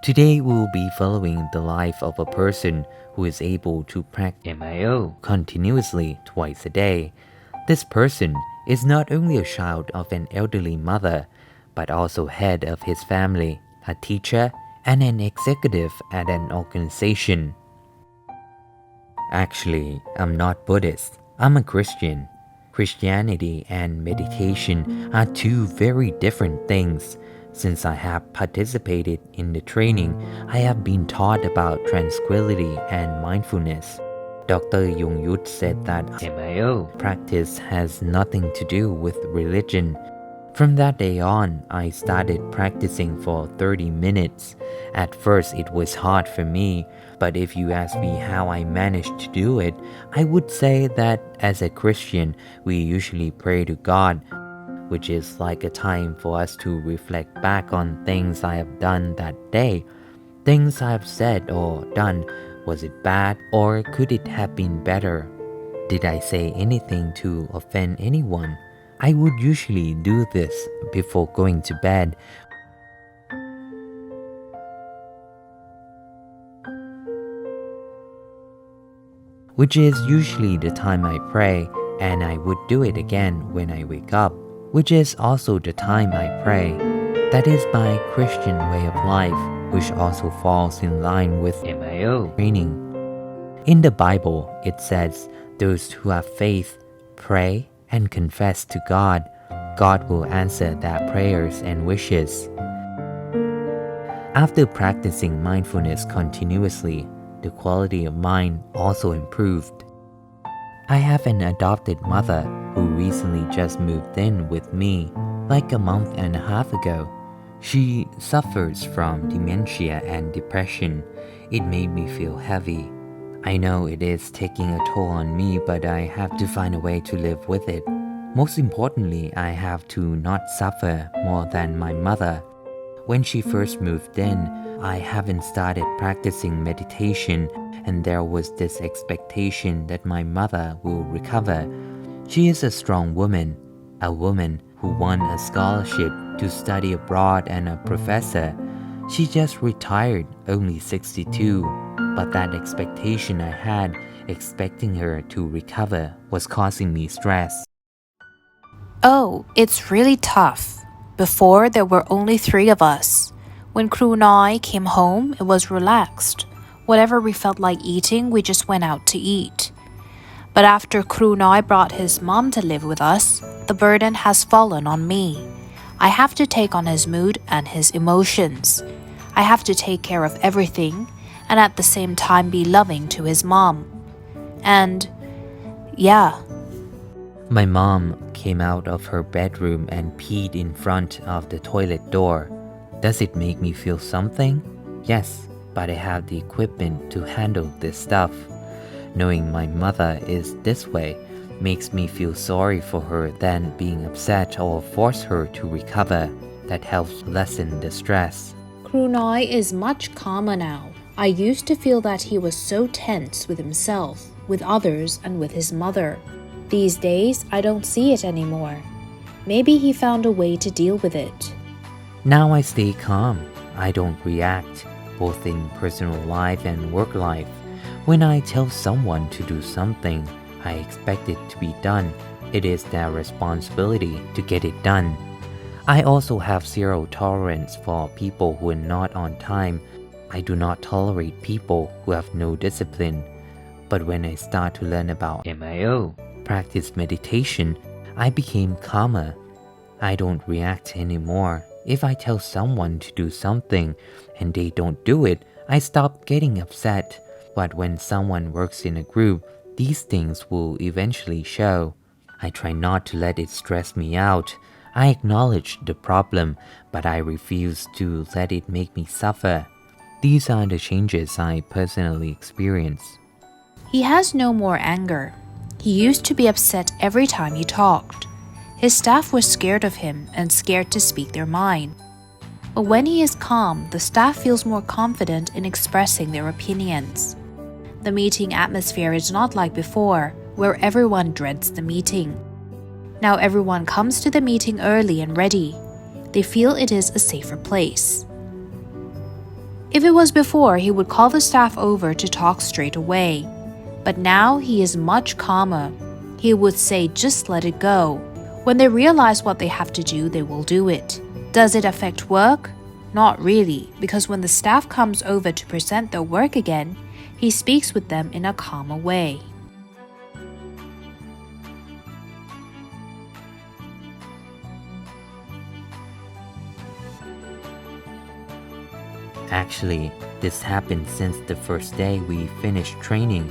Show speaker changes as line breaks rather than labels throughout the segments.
Today we'll be following the life of a person who is able to practice MIO continuously twice a day. This person is not only a child of an elderly mother, but also head of his family, a teacher, and an executive at an organization. Actually, I'm not Buddhist. I'm a Christian. Christianity and meditation are two very different things. Since I have participated in the training, I have been taught about tranquility and mindfulness. Dr. Jung Yut said that MIO practice has nothing to do with religion. From that day on, I started practicing for 30 minutes. At first, it was hard for me, but if you ask me how I managed to do it, I would say that as a Christian, we usually pray to God, which is like a time for us to reflect back on things I have done that day. Things I have said or done, was it bad or could it have been better? Did I say anything to offend anyone? I would usually do this before going to bed, which is usually the time I pray, and I would do it again when I wake up, which is also the time I pray. That is my Christian way of life, which also falls in line with MIO training. In the Bible, it says, those who have faith, pray, and confess to God, God will answer their prayers and wishes. After practicing mindfulness continuously, the quality of mind also improved. I have an adopted mother who recently just moved in with me, like a month and a half ago. She suffers from dementia and depression. It made me feel heavy. I know it is taking a toll on me, but I have to find a way to live with it. Most importantly, I have to not suffer more than my mother. When she first moved in, I haven't started practicing meditation, and there was this expectation that my mother will recover. She is a strong woman, a woman who won a scholarship to study abroad and a professor. She just retired, only 62, but that expectation I had, expecting her to recover, was causing me stress.
Oh, it's really tough. Before, there were only 3 of us. When Kru Noi came home, it was relaxed. Whatever we felt like eating, we just went out to eat. But after Kru Noi brought his mom to live with us, the burden has fallen on me. I have to take on his mood and his emotions. I have to take care of everything, and at the same time be loving to his mom. And, yeah.
My mom came out of her bedroom and peed in front of the toilet door. Does it make me feel something? Yes, but I have the equipment to handle this stuff. Knowing my mother is this way makes me feel sorry for her than being upset or force her to recover. That helps lessen the stress.
Kru Noi is much calmer now. I used to feel that he was so tense with himself, with others, and with his mother. These days, I don't see it anymore. Maybe he found a way to deal with it.
Now I stay calm. I don't react, both in personal life and work life. When I tell someone to do something, I expect it to be done. It is their responsibility to get it done. I also have zero tolerance for people who are not on time. I do not tolerate people who have no discipline. But when I start to learn about MIO, practice meditation, I became calmer. I don't react anymore. If I tell someone to do something and they don't do it, I stop getting upset. But when someone works in a group, these things will eventually show. I try not to let it stress me out. I acknowledge the problem, but I refuse to let it make me suffer. These are the changes I personally experience.
He has no more anger. He used to be upset every time he talked. His staff were scared of him and scared to speak their mind. But when he is calm, the staff feels more confident in expressing their opinions. The meeting atmosphere is not like before, where everyone dreads the meeting. Now everyone comes to the meeting early and ready. They feel it is a safer place. If it was before, he would call the staff over to talk straight away. But now he is much calmer. He would say, just let it go. When they realize what they have to do, they will do it. Does it affect work? Not really, because when the staff comes over to present their work again, he speaks with them in a calmer way.
Actually, this happened since the first day we finished training.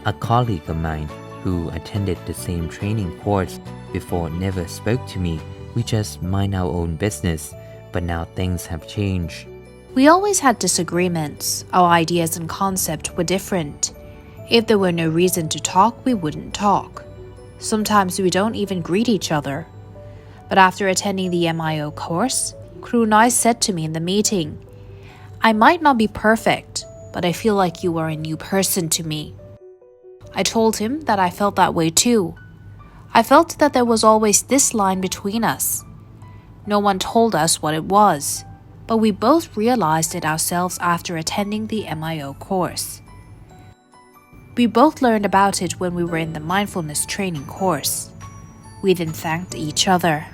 A colleague of mine who attended the same training course before never spoke to me. We just mind our own business, but now things have changed.
We always had disagreements. Our ideas and concepts were different. If there were no reason to talk, we wouldn't talk. Sometimes we don't even greet each other. But after attending the MIO course, Kru Noi said to me in the meeting, I might not be perfect, but I feel like you are a new person to me. I told him that I felt that way too. I felt that there was always this line between us. No one told us what it was, but we both realized it ourselves after attending the MIO course. We both learned about it when we were in the mindfulness training course. We then thanked each other.